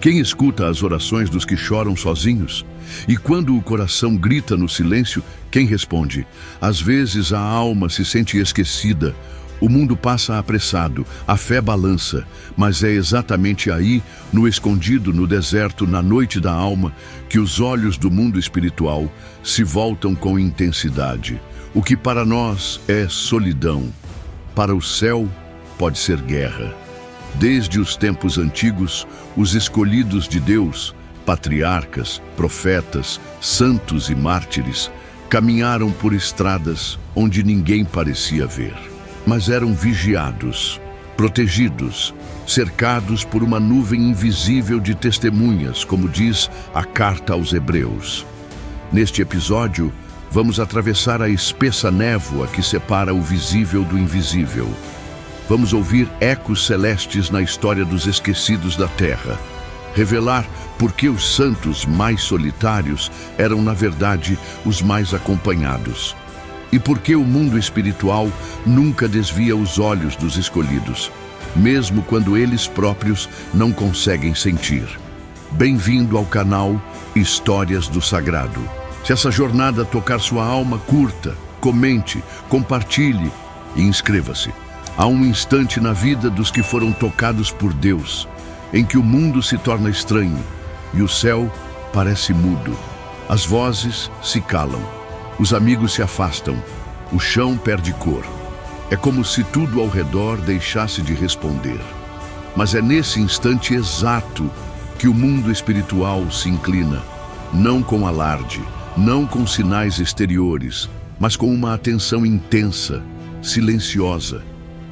Quem escuta as orações dos que choram sozinhos? E quando o coração grita no silêncio, quem responde? Às vezes a alma se sente esquecida, o mundo passa apressado, a fé balança, mas é exatamente aí, no escondido, no deserto, na noite da alma, que os olhos do mundo espiritual se voltam com intensidade. O que para nós é solidão, para o céu pode ser guerra. Desde os tempos antigos, os escolhidos de Deus, patriarcas, profetas, santos e mártires, caminharam por estradas onde ninguém parecia ver. Mas eram vigiados, protegidos, cercados por uma nuvem invisível de testemunhas, como diz a carta aos Hebreus. Neste episódio, vamos atravessar a espessa névoa que separa o visível do invisível. Vamos ouvir ecos celestes na história dos esquecidos da terra, revelar por que os santos mais solitários eram, na verdade, os mais acompanhados. E por que o mundo espiritual nunca desvia os olhos dos escolhidos, mesmo quando eles próprios não conseguem sentir. Bem-vindo ao canal Histórias do Sagrado. Se essa jornada tocar sua alma, curta, comente, compartilhe e inscreva-se. Há um instante na vida dos que foram tocados por Deus, em que o mundo se torna estranho e o céu parece mudo. As vozes se calam, os amigos se afastam, o chão perde cor. É como se tudo ao redor deixasse de responder. Mas é nesse instante exato que o mundo espiritual se inclina, não com alarde, não com sinais exteriores, mas com uma atenção intensa, silenciosa,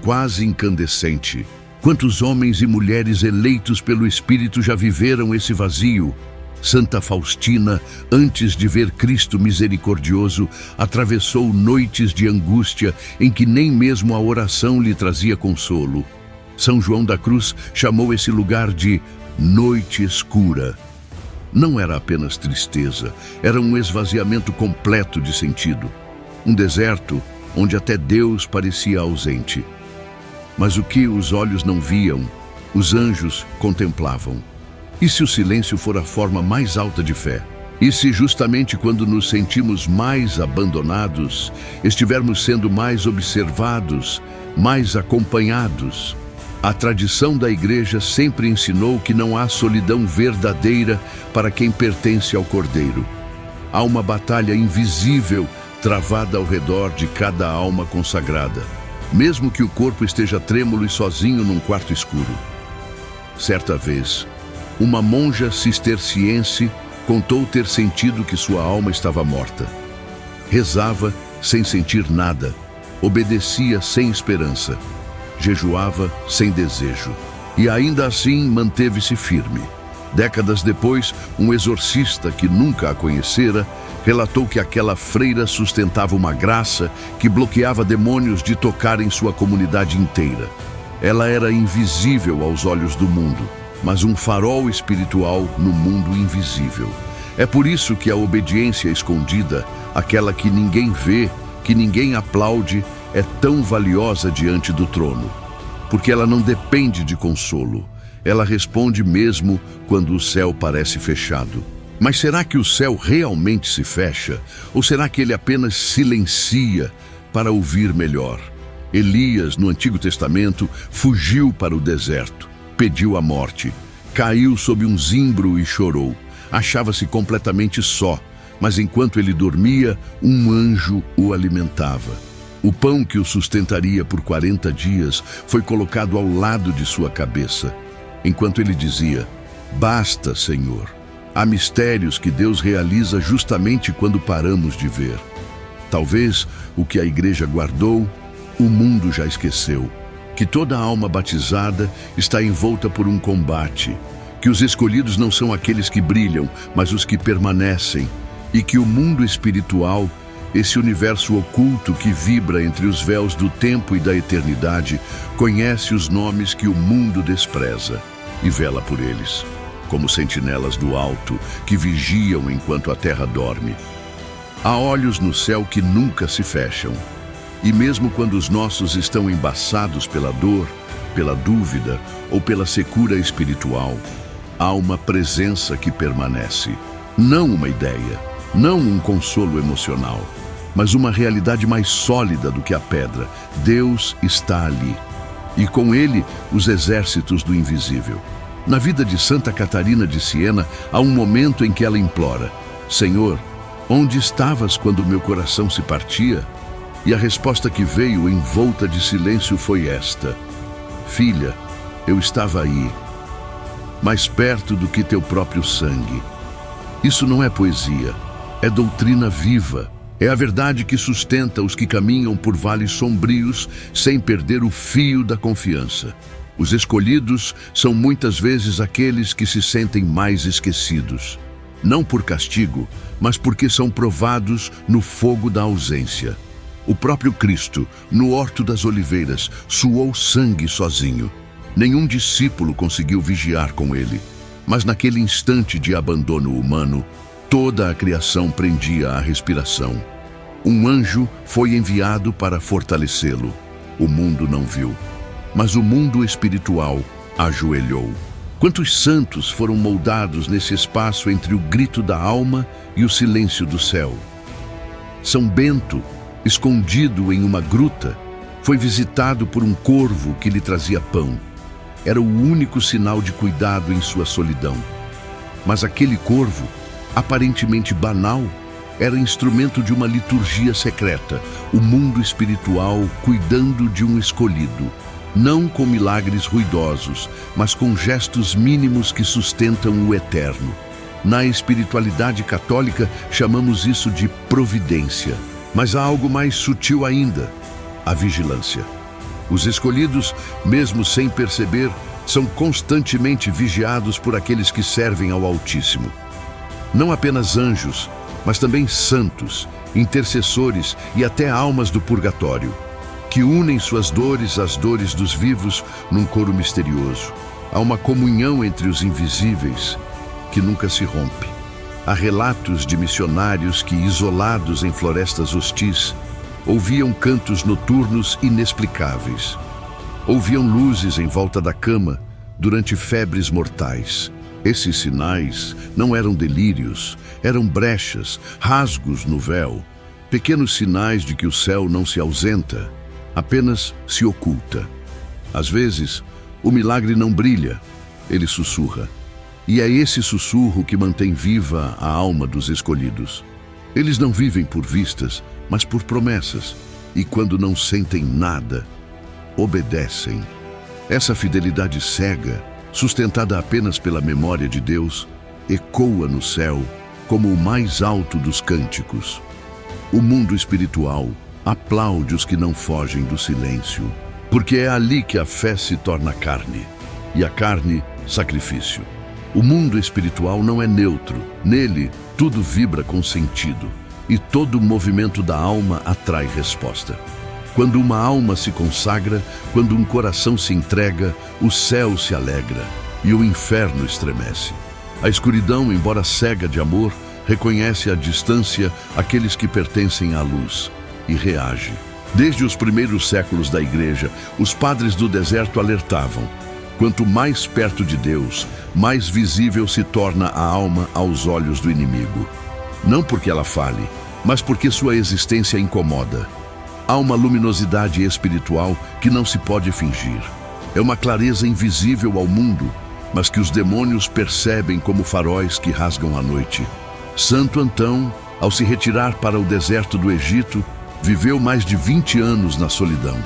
quase incandescente. Quantos homens e mulheres eleitos pelo Espírito já viveram esse vazio? Santa Faustina, antes de ver Cristo misericordioso, atravessou noites de angústia em que nem mesmo a oração lhe trazia consolo. São João da Cruz chamou esse lugar de noite escura. Não era apenas tristeza, era um esvaziamento completo de sentido. Um deserto onde até Deus parecia ausente. Mas o que os olhos não viam, os anjos contemplavam. E se o silêncio for a forma mais alta de fé? E se justamente quando nos sentimos mais abandonados, estivermos sendo mais observados, mais acompanhados? A tradição da Igreja sempre ensinou que não há solidão verdadeira para quem pertence ao Cordeiro. Há uma batalha invisível travada ao redor de cada alma consagrada, mesmo que o corpo esteja trêmulo e sozinho num quarto escuro. Certa vez, uma monja cisterciense contou ter sentido que sua alma estava morta. Rezava sem sentir nada, obedecia sem esperança, jejuava sem desejo, e ainda assim manteve-se firme. Décadas depois, um exorcista que nunca a conhecera relatou que aquela freira sustentava uma graça que bloqueava demônios de tocar em sua comunidade inteira. Ela era invisível aos olhos do mundo, mas um farol espiritual no mundo invisível. É por isso que a obediência escondida, aquela que ninguém vê, que ninguém aplaude, é tão valiosa diante do trono. Porque ela não depende de consolo. Ela responde mesmo quando o céu parece fechado. Mas será que o céu realmente se fecha? Ou será que ele apenas silencia para ouvir melhor? Elias, no Antigo Testamento, fugiu para o deserto, pediu a morte, caiu sob um zimbro e chorou. Achava-se completamente só, mas enquanto ele dormia, um anjo o alimentava. O pão que o sustentaria por 40 dias foi colocado ao lado de sua cabeça, enquanto ele dizia: "Basta, Senhor." Há mistérios que Deus realiza justamente quando paramos de ver. Talvez o que a Igreja guardou, o mundo já esqueceu. Que toda alma batizada está envolta por um combate. Que os escolhidos não são aqueles que brilham, mas os que permanecem. E que o mundo espiritual, esse universo oculto que vibra entre os véus do tempo e da eternidade, conhece os nomes que o mundo despreza e vela por eles, como sentinelas do alto que vigiam enquanto a terra dorme. Há olhos no céu que nunca se fecham, e mesmo quando os nossos estão embaçados pela dor, pela dúvida ou pela secura espiritual, há uma presença que permanece. Não uma ideia, não um consolo emocional, mas uma realidade mais sólida do que a pedra. Deus está ali. E com ele, os exércitos do invisível. Na vida de Santa Catarina de Siena, há um momento em que ela implora: Senhor, onde estavas quando meu coração se partia? E a resposta que veio envolta de silêncio foi esta: Filha, eu estava aí, mais perto do que teu próprio sangue. Isso não é poesia, é doutrina viva. É a verdade que sustenta os que caminham por vales sombrios sem perder o fio da confiança. Os escolhidos são muitas vezes aqueles que se sentem mais esquecidos. Não por castigo, mas porque são provados no fogo da ausência. O próprio Cristo, no Horto das Oliveiras, suou sangue sozinho. Nenhum discípulo conseguiu vigiar com ele. Mas naquele instante de abandono humano, toda a criação prendia a respiração. Um anjo foi enviado para fortalecê-lo. O mundo não viu, mas o mundo espiritual ajoelhou. Quantos santos foram moldados nesse espaço entre o grito da alma e o silêncio do céu? São Bento, escondido em uma gruta, foi visitado por um corvo que lhe trazia pão. Era o único sinal de cuidado em sua solidão. Mas aquele corvo, aparentemente banal, era instrumento de uma liturgia secreta, o mundo espiritual cuidando de um escolhido, não com milagres ruidosos, mas com gestos mínimos que sustentam o eterno. Na espiritualidade católica, chamamos isso de providência, mas há algo mais sutil ainda: a vigilância. Os escolhidos, mesmo sem perceber, são constantemente vigiados por aqueles que servem ao Altíssimo. Não apenas anjos, mas também santos, intercessores e até almas do purgatório, que unem suas dores às dores dos vivos num coro misterioso. Há uma comunhão entre os invisíveis que nunca se rompe. Há relatos de missionários que, isolados em florestas hostis, ouviam cantos noturnos inexplicáveis. Ouviam luzes em volta da cama durante febres mortais. Esses sinais não eram delírios, eram brechas, rasgos no véu, pequenos sinais de que o céu não se ausenta, apenas se oculta. Às vezes, o milagre não brilha, ele sussurra. E é esse sussurro que mantém viva a alma dos escolhidos. Eles não vivem por vistas, mas por promessas, e quando não sentem nada, obedecem. Essa fidelidade cega, sustentada apenas pela memória de Deus, ecoa no céu como o mais alto dos cânticos. O mundo espiritual aplaude os que não fogem do silêncio, porque é ali que a fé se torna carne, e a carne, sacrifício. O mundo espiritual não é neutro. Nele, tudo vibra com sentido, e todo movimento da alma atrai resposta. Quando uma alma se consagra, quando um coração se entrega, o céu se alegra e o inferno estremece. A escuridão, embora cega de amor, reconhece à distância aqueles que pertencem à luz e reage. Desde os primeiros séculos da Igreja, os padres do deserto alertavam: quanto mais perto de Deus, mais visível se torna a alma aos olhos do inimigo. Não porque ela fale, mas porque sua existência incomoda. Há uma luminosidade espiritual que não se pode fingir. É uma clareza invisível ao mundo, mas que os demônios percebem como faróis que rasgam a noite. Santo Antão, ao se retirar para o deserto do Egito, viveu mais de 20 anos na solidão.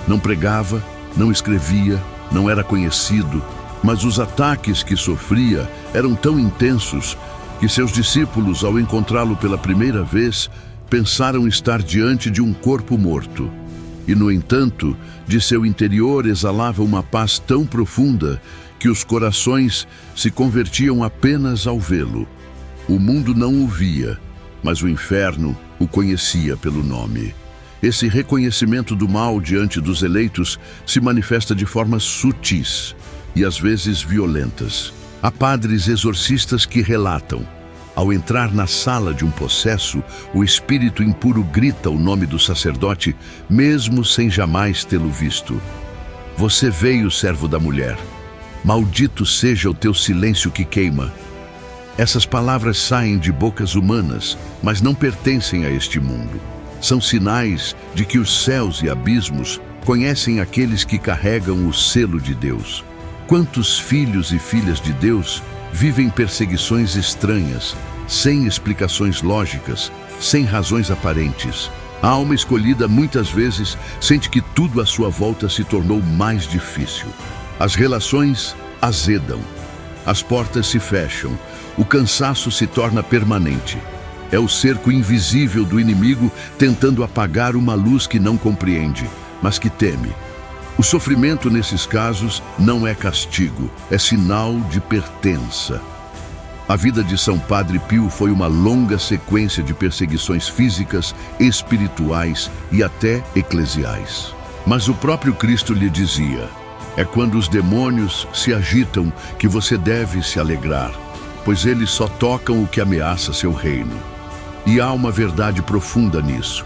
Não pregava, não escrevia, não era conhecido, mas os ataques que sofria eram tão intensos que seus discípulos, ao encontrá-lo pela primeira vez, pensaram estar diante de um corpo morto. E, no entanto, de seu interior exalava uma paz tão profunda que os corações se convertiam apenas ao vê-lo. O mundo não o via, mas o inferno o conhecia pelo nome. Esse reconhecimento do mal diante dos eleitos se manifesta de formas sutis e às vezes violentas. Há padres exorcistas que relatam: ao entrar na sala de um possesso, o espírito impuro grita o nome do sacerdote, mesmo sem jamais tê-lo visto. Você veio, servo da mulher. Maldito seja o teu silêncio que queima. Essas palavras saem de bocas humanas, mas não pertencem a este mundo. São sinais de que os céus e abismos conhecem aqueles que carregam o selo de Deus. Quantos filhos e filhas de Deus vivem perseguições estranhas, sem explicações lógicas, sem razões aparentes. A alma escolhida muitas vezes sente que tudo à sua volta se tornou mais difícil. As relações azedam, as portas se fecham, o cansaço se torna permanente. É o cerco invisível do inimigo tentando apagar uma luz que não compreende, mas que teme. O sofrimento nesses casos não é castigo, é sinal de pertença. A vida de São Padre Pio foi uma longa sequência de perseguições físicas, espirituais e até eclesiais. Mas o próprio Cristo lhe dizia: é quando os demônios se agitam que você deve se alegrar, pois eles só tocam o que ameaça seu reino. E há uma verdade profunda nisso.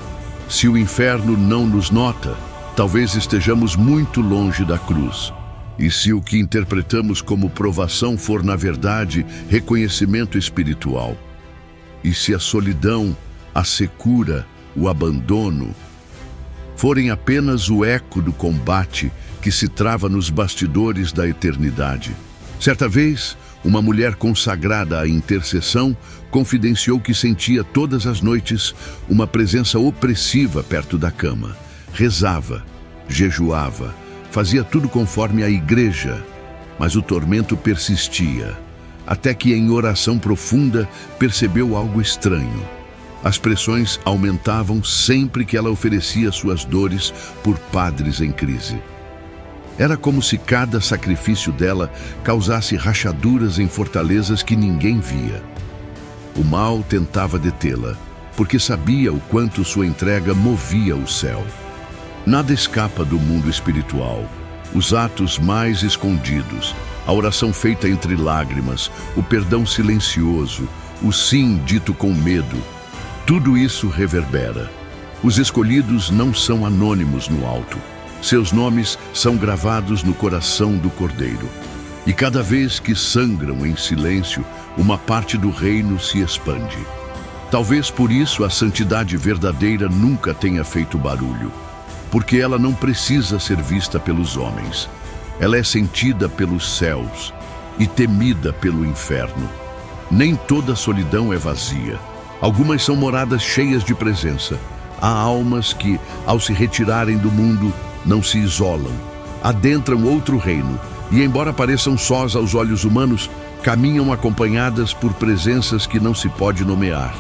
Se o inferno não nos nota, talvez estejamos muito longe da cruz. E se o que interpretamos como provação for, na verdade, reconhecimento espiritual? E se a solidão, a secura, o abandono forem apenas o eco do combate que se trava nos bastidores da eternidade? Certa vez, uma mulher consagrada à intercessão confidenciou que sentia todas as noites uma presença opressiva perto da cama. Rezava, jejuava, fazia tudo conforme a igreja, mas o tormento persistia, até que em oração profunda percebeu algo estranho. As pressões aumentavam sempre que ela oferecia suas dores por padres em crise. Era como se cada sacrifício dela causasse rachaduras em fortalezas que ninguém via. O mal tentava detê-la, porque sabia o quanto sua entrega movia o céu. Nada escapa do mundo espiritual. Os atos mais escondidos, a oração feita entre lágrimas, o perdão silencioso, o sim dito com medo, tudo isso reverbera. Os escolhidos não são anônimos no alto. Seus nomes são gravados no coração do Cordeiro. E cada vez que sangram em silêncio, uma parte do reino se expande. Talvez por isso a santidade verdadeira nunca tenha feito barulho, porque ela não precisa ser vista pelos homens. Ela é sentida pelos céus e temida pelo inferno. Nem toda solidão é vazia. Algumas são moradas cheias de presença. Há almas que, ao se retirarem do mundo, não se isolam, adentram outro reino e, embora pareçam sós aos olhos humanos, caminham acompanhadas por presenças que não se pode nomear,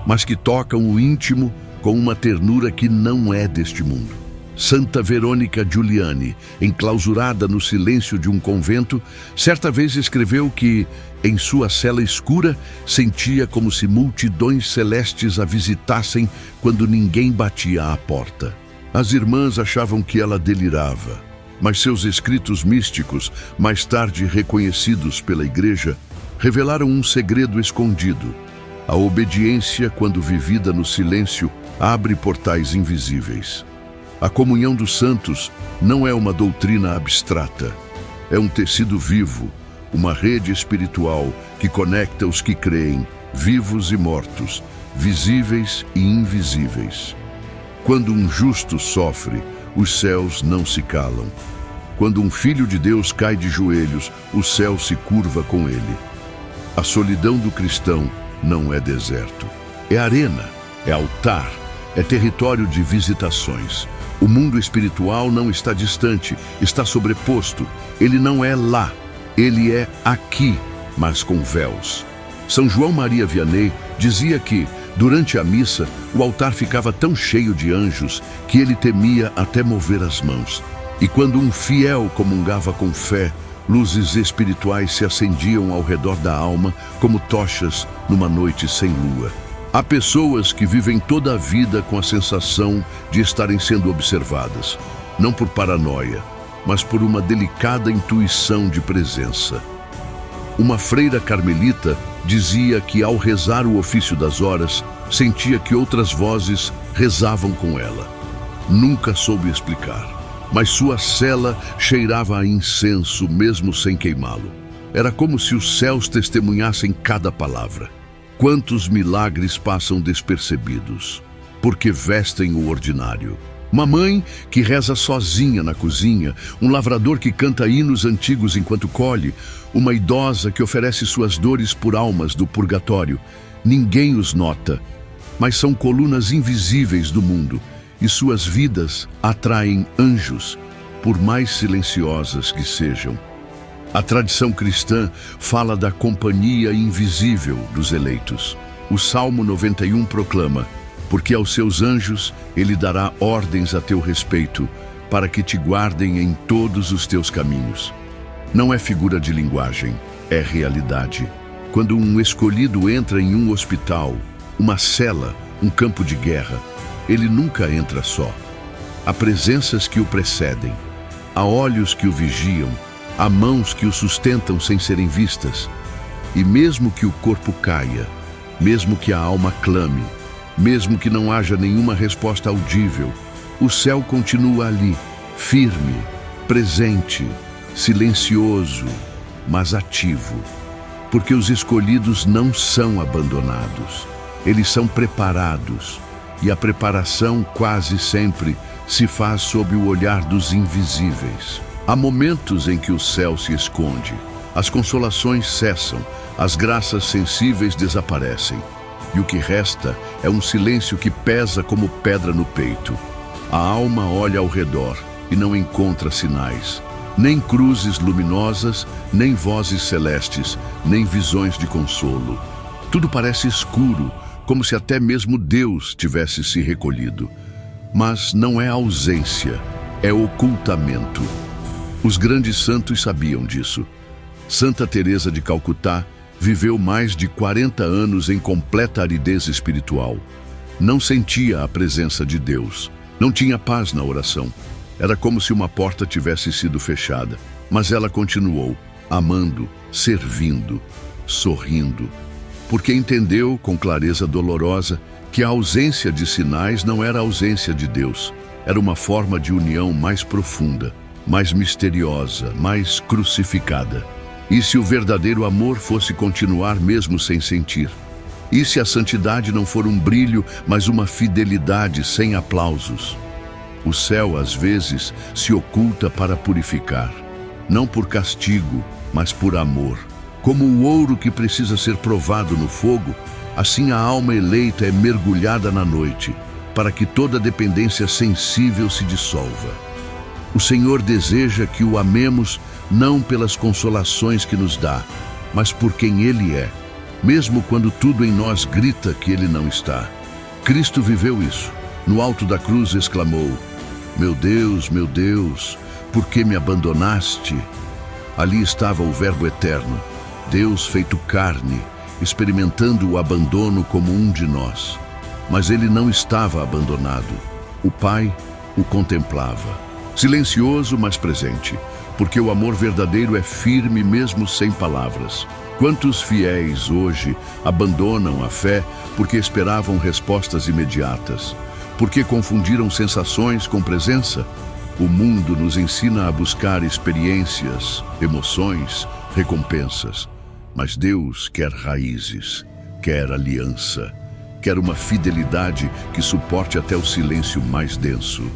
mas que tocam o íntimo com uma ternura que não é deste mundo. Santa Verônica Giuliani, enclausurada no silêncio de um convento, certa vez escreveu que, em sua cela escura, sentia como se multidões celestes a visitassem quando ninguém batia à porta. As irmãs achavam que ela delirava, mas seus escritos místicos, mais tarde reconhecidos pela Igreja, revelaram um segredo escondido. A obediência, quando vivida no silêncio, abre portais invisíveis. A comunhão dos santos não é uma doutrina abstrata, é um tecido vivo, uma rede espiritual que conecta os que creem, vivos e mortos, visíveis e invisíveis. Quando um justo sofre, os céus não se calam. Quando um filho de Deus cai de joelhos, o céu se curva com ele. A solidão do cristão não é deserto. É arena, é altar, é território de visitações. O mundo espiritual não está distante, está sobreposto. Ele não é lá, ele é aqui, mas com véus. São João Maria Vianney dizia que, durante a missa, o altar ficava tão cheio de anjos que ele temia até mover as mãos. E quando um fiel comungava com fé, luzes espirituais se acendiam ao redor da alma como tochas numa noite sem lua. Há pessoas que vivem toda a vida com a sensação de estarem sendo observadas, não por paranoia, mas por uma delicada intuição de presença. Uma freira carmelita dizia que, ao rezar o ofício das horas, sentia que outras vozes rezavam com ela. Nunca soube explicar. mas sua cela cheirava a incenso mesmo sem queimá-lo. Era como se os céus testemunhassem cada palavra. Quantos milagres passam despercebidos, porque vestem o ordinário. Uma mãe que reza sozinha na cozinha, um lavrador que canta hinos antigos enquanto colhe, uma idosa que oferece suas dores por almas do purgatório. Ninguém os nota, mas são colunas invisíveis do mundo, e suas vidas atraem anjos, por mais silenciosas que sejam. A tradição cristã fala da companhia invisível dos eleitos. O Salmo 91 proclama: porque aos seus anjos ele dará ordens a teu respeito, para que te guardem em todos os teus caminhos. Não é figura de linguagem, é realidade. Quando um escolhido entra em um hospital, uma cela, um campo de guerra, ele nunca entra só. Há presenças que o precedem, há olhos que o vigiam, há mãos que o sustentam sem serem vistas. E mesmo que o corpo caia, mesmo que a alma clame, mesmo que não haja nenhuma resposta audível, o céu continua ali, firme, presente, silencioso, mas ativo. Porque os escolhidos não são abandonados, eles são preparados, e a preparação quase sempre se faz sob o olhar dos invisíveis. Há momentos em que o céu se esconde, as consolações cessam, as graças sensíveis desaparecem, e o que resta é um silêncio que pesa como pedra no peito. A alma olha ao redor e não encontra sinais, nem cruzes luminosas, nem vozes celestes, nem visões de consolo. Tudo parece escuro, como se até mesmo Deus tivesse se recolhido. Mas não é ausência, é ocultamento. Os grandes santos sabiam disso. Santa Teresa de Calcutá viveu mais de 40 anos em completa aridez espiritual. Não sentia a presença de Deus. Não tinha paz na oração. Era como se uma porta tivesse sido fechada. Mas ela continuou, amando, servindo, sorrindo. Porque entendeu, com clareza dolorosa, que a ausência de sinais não era a ausência de Deus. Era uma forma de união mais profunda, mais misteriosa, mais crucificada. E se o verdadeiro amor fosse continuar mesmo sem sentir? E se a santidade não for um brilho, mas uma fidelidade sem aplausos? O céu, às vezes, se oculta para purificar, não por castigo, mas por amor. Como o ouro que precisa ser provado no fogo, assim a alma eleita é mergulhada na noite, para que toda dependência sensível se dissolva. O Senhor deseja que o amemos não pelas consolações que nos dá, mas por quem Ele é, mesmo quando tudo em nós grita que Ele não está. Cristo viveu isso. No alto da cruz exclamou: meu Deus, por que me abandonaste? Ali estava o Verbo eterno, Deus feito carne, experimentando o abandono como um de nós. Mas Ele não estava abandonado. O Pai o contemplava, silencioso, mas presente, porque o amor verdadeiro é firme mesmo sem palavras. Quantos fiéis hoje abandonam a fé porque esperavam respostas imediatas? Porque confundiram sensações com presença? O mundo nos ensina a buscar experiências, emoções, recompensas. Mas Deus quer raízes, quer aliança, quer uma fidelidade que suporte até o silêncio mais denso.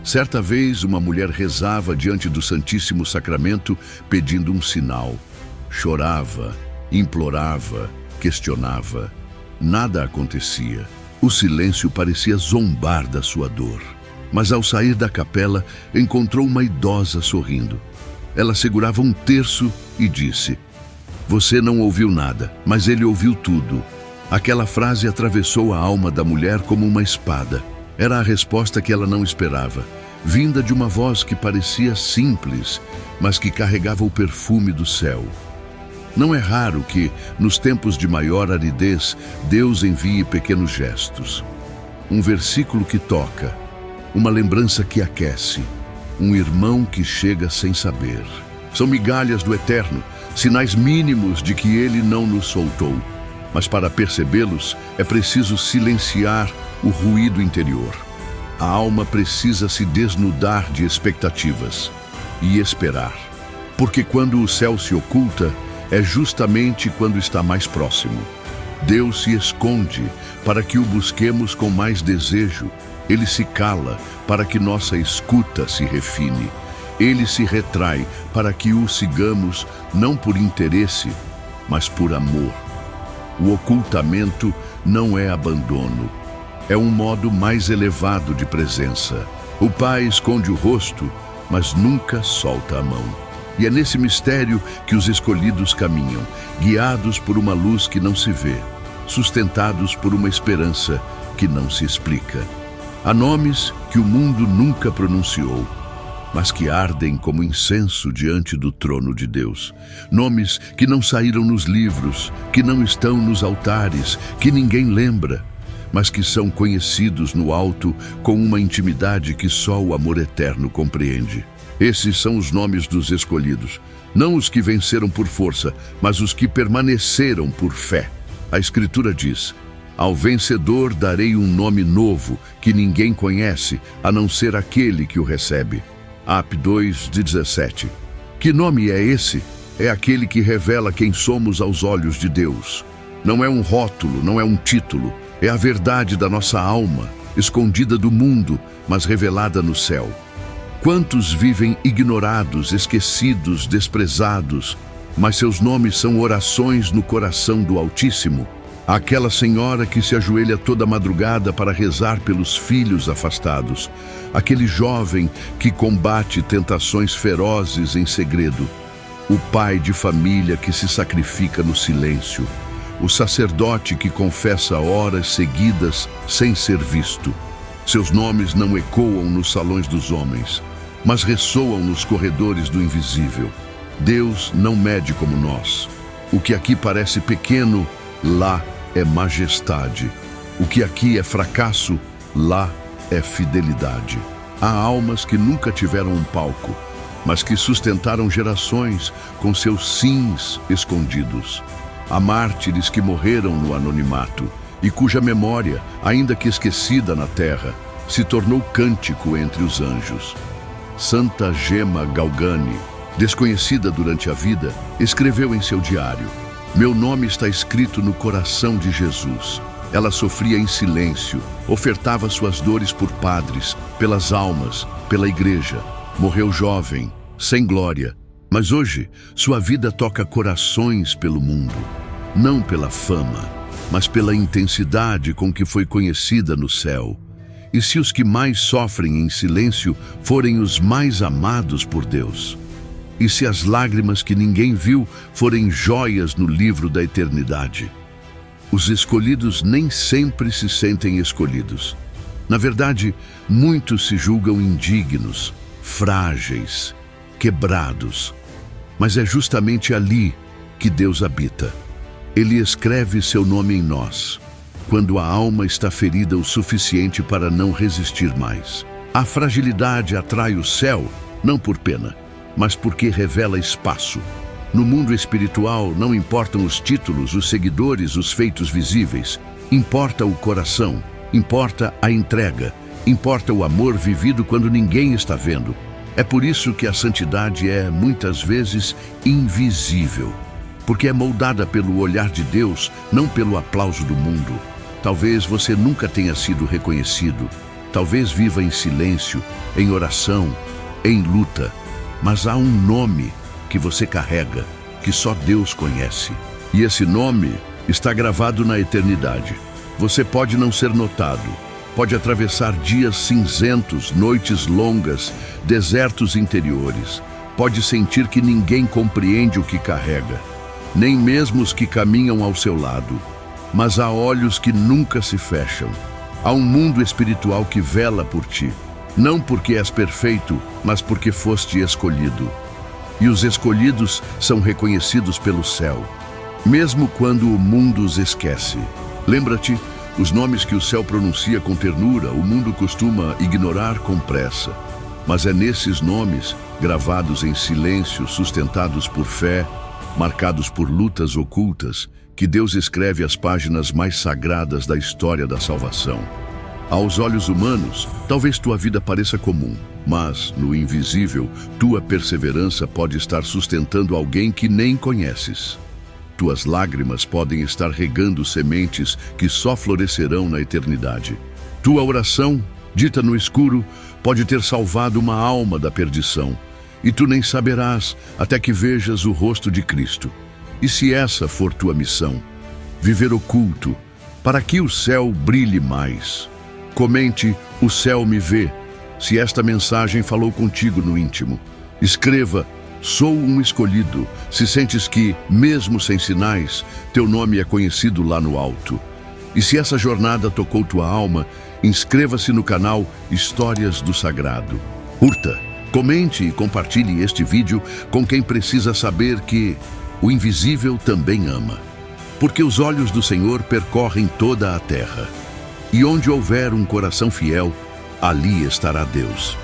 Certa vez, uma mulher rezava diante do Santíssimo Sacramento pedindo um sinal. Chorava, implorava, questionava. Nada acontecia. O silêncio parecia zombar da sua dor. Mas ao sair da capela, encontrou uma idosa sorrindo. Ela segurava um terço e disse: você não ouviu nada, mas ele ouviu tudo. Aquela frase atravessou a alma da mulher como uma espada. Era a resposta que ela não esperava, vinda de uma voz que parecia simples, mas que carregava o perfume do céu. Não é raro que, nos tempos de maior aridez, Deus envie pequenos gestos. Um versículo que toca, uma lembrança que aquece, um irmão que chega sem saber. São migalhas do Eterno, sinais mínimos de que Ele não nos soltou. Mas para percebê-los, é preciso silenciar o ruído interior. A alma precisa se desnudar de expectativas e esperar. Porque quando o céu se oculta, é justamente quando está mais próximo. Deus se esconde para que o busquemos com mais desejo. Ele se cala para que nossa escuta se refine. Ele se retrai para que o sigamos não por interesse, mas por amor. O ocultamento não é abandono. É um modo mais elevado de presença. O Pai esconde o rosto, mas nunca solta a mão. E é nesse mistério que os escolhidos caminham, guiados por uma luz que não se vê, sustentados por uma esperança que não se explica. Há nomes que o mundo nunca pronunciou, mas que ardem como incenso diante do trono de Deus. Nomes que não saíram nos livros, que não estão nos altares, que ninguém lembra, mas que são conhecidos no alto com uma intimidade que só o amor eterno compreende. Esses são os nomes dos escolhidos, não os que venceram por força, mas os que permaneceram por fé. A Escritura diz: ao vencedor darei um nome novo, que ninguém conhece, a não ser aquele que o recebe. Ap 2:17. Que nome é esse? É aquele que revela quem somos aos olhos de Deus. Não é um rótulo, não é um título, é a verdade da nossa alma, escondida do mundo, mas revelada no céu. Quantos vivem ignorados, esquecidos, desprezados, mas seus nomes são orações no coração do Altíssimo? Aquela senhora que se ajoelha toda madrugada para rezar pelos filhos afastados. Aquele jovem que combate tentações ferozes em segredo. O pai de família que se sacrifica no silêncio. O sacerdote que confessa horas seguidas sem ser visto. Seus nomes não ecoam nos salões dos homens, mas ressoam nos corredores do invisível. Deus não mede como nós. O que aqui parece pequeno, lá é majestade. O que aqui é fracasso, lá é fidelidade. Há almas que nunca tiveram um palco, mas que sustentaram gerações com seus sims escondidos. Há mártires que morreram no anonimato e cuja memória, ainda que esquecida na terra, se tornou cântico entre os anjos. Santa Gemma Galgani, desconhecida durante a vida, escreveu em seu diário: meu nome está escrito no coração de Jesus. Ela sofria em silêncio, ofertava suas dores por padres, pelas almas, pela igreja. Morreu jovem, sem glória, mas hoje sua vida toca corações pelo mundo. Não pela fama, mas pela intensidade com que foi conhecida no céu. E se os que mais sofrem em silêncio forem os mais amados por Deus? E se as lágrimas que ninguém viu forem joias no livro da eternidade? Os escolhidos nem sempre se sentem escolhidos. Na verdade, muitos se julgam indignos, frágeis, quebrados. Mas é justamente ali que Deus habita. Ele escreve seu nome em nós, quando a alma está ferida o suficiente para não resistir mais. A fragilidade atrai o céu, não por pena, mas porque revela espaço. No mundo espiritual não importam os títulos, os seguidores, os feitos visíveis. Importa o coração, importa a entrega, importa o amor vivido quando ninguém está vendo. É por isso que a santidade é, muitas vezes, invisível. Porque é moldada pelo olhar de Deus, não pelo aplauso do mundo. Talvez você nunca tenha sido reconhecido. Talvez viva em silêncio, em oração, em luta. Mas há um nome que você carrega, que só Deus conhece. E esse nome está gravado na eternidade. Você pode não ser notado, pode atravessar dias cinzentos, noites longas, desertos interiores. Pode sentir que ninguém compreende o que carrega, nem mesmo os que caminham ao seu lado. Mas há olhos que nunca se fecham. Há um mundo espiritual que vela por ti, não porque és perfeito, mas porque foste escolhido. E os escolhidos são reconhecidos pelo céu, mesmo quando o mundo os esquece. Lembra-te, os nomes que o céu pronuncia com ternura, o mundo costuma ignorar com pressa. Mas é nesses nomes, gravados em silêncio, sustentados por fé, marcados por lutas ocultas, que Deus escreve as páginas mais sagradas da história da salvação. Aos olhos humanos, talvez tua vida pareça comum, mas, no invisível, tua perseverança pode estar sustentando alguém que nem conheces. Tuas lágrimas podem estar regando sementes que só florescerão na eternidade. Tua oração, dita no escuro, pode ter salvado uma alma da perdição, e tu nem saberás até que vejas o rosto de Cristo. E se essa for tua missão, viver oculto, para que o céu brilhe mais. Comente, o céu me vê, se esta mensagem falou contigo no íntimo. Escreva, sou um escolhido, se sentes que, mesmo sem sinais, teu nome é conhecido lá no alto. E se essa jornada tocou tua alma, inscreva-se no canal Histórias do Sagrado. Curta, comente e compartilhe este vídeo com quem precisa saber que o invisível também ama. Porque os olhos do Senhor percorrem toda a terra. E onde houver um coração fiel, ali estará Deus.